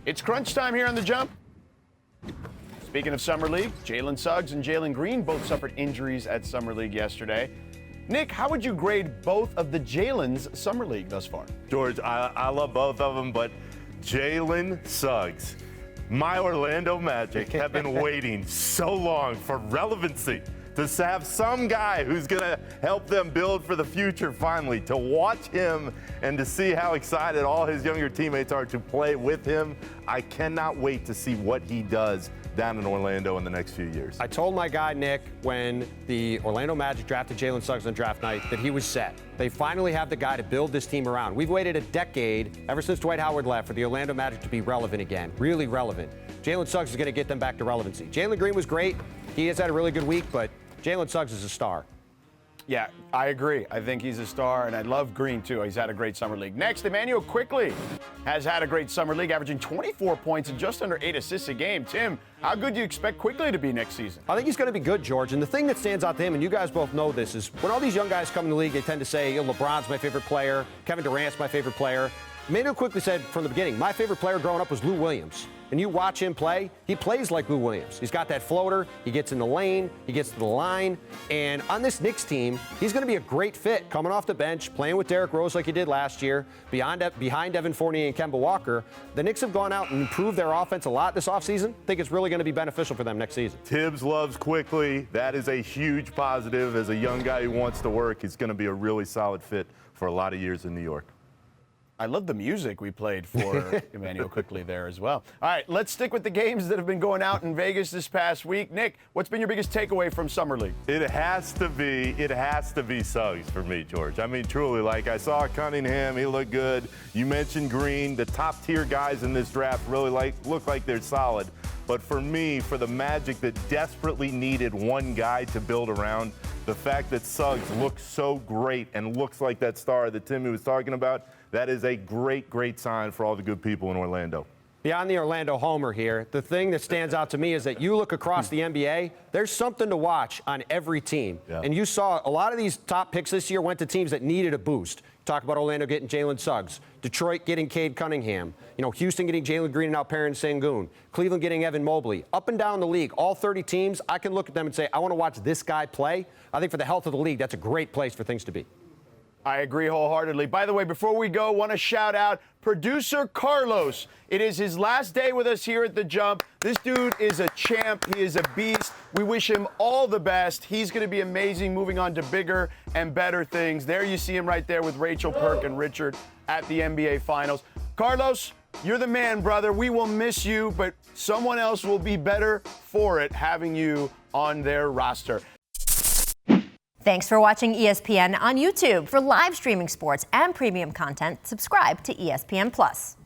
It's crunch time here on The Jump. Speaking of Summer League, Jalen Suggs and Jalen Green both suffered injuries at Summer League yesterday. Nick, how would you grade both of the Jalen's Summer League thus far? George, I love both of them, but Jalen Suggs, my Orlando Magic have been waiting so long for relevancy, to have some guy who's going to help them build for the future finally, to watch him and to see how excited all his younger teammates are to play with him. I cannot wait to see what he does down in Orlando in the next few years. I told my guy, Nick, when the Orlando Magic drafted Jalen Suggs on draft night, that he was set. They finally have the guy to build this team around. We've waited a decade, ever since Dwight Howard left, for the Orlando Magic to be relevant again, really relevant. Jalen Suggs is going to get them back to relevancy. Jalen Green was great. He has had a really good week, but Jalen Suggs is a star. Yeah, I agree. I think he's a star, and I love Green, too. He's had a great Summer League. Next, Immanuel Quickley has had a great Summer League, averaging 24 points and just under 8 assists a game. Tim, how good do you expect Quickley to be next season? I think he's going to be good, George. And the thing that stands out to him, and you guys both know this, is when all these young guys come in the league, they tend to say, LeBron's my favorite player, Kevin Durant's my favorite player. Immanuel Quickley said from the beginning, my favorite player growing up was Lou Williams. And you watch him play, he plays like Lou Williams. He's got that floater, he gets in the lane, he gets to the line. And on this Knicks team, he's going to be a great fit coming off the bench, playing with Derrick Rose like he did last year, behind Evan Fournier and Kemba Walker. The Knicks have gone out and improved their offense a lot this offseason. I think it's really going to be beneficial for them next season. Tibbs loves Quickley. That is a huge positive. As a young guy who wants to work, he's going to be a really solid fit for a lot of years in New York. I love the music we played for Immanuel Quickley there as well. All right, let's stick with the games that have been going out in Vegas this past week. Nick, what's been your biggest takeaway from Summer League? It has to be Suggs for me, George. I mean, truly, like I saw Cunningham, he looked good. You mentioned Green. The top tier guys in this draft really look like they're solid. But for me, for the Magic that desperately needed one guy to build around, the fact that Suggs looks so great and looks like that star that Timmy was talking about, that is a great, great sign for all the good people in Orlando. Beyond the Orlando homer here, the thing that stands out to me is that you look across the NBA, there's something to watch on every team. Yeah. And you saw a lot of these top picks this year went to teams that needed a boost. Talk about Orlando getting Jalen Suggs, Detroit getting Cade Cunningham, Houston getting Jalen Green and Alperen Sengun, Cleveland getting Evan Mobley. Up and down the league, all 30 teams, I can look at them and say, I want to watch this guy play. I think for the health of the league, that's a great place for things to be. I agree wholeheartedly. By the way, before we go, want to shout out producer Carlos. It is his last day with us here at The Jump. This dude is a champ. He is a beast. We wish him all the best. He's going to be amazing, moving on to bigger and better things. There you see him right there with Rachel, Perk, and Richard at the NBA Finals. Carlos, you're the man, brother. We will miss you, but someone else will be better for it having you on their roster. Thanks for watching ESPN on YouTube. For live streaming sports and premium content, subscribe to ESPN+.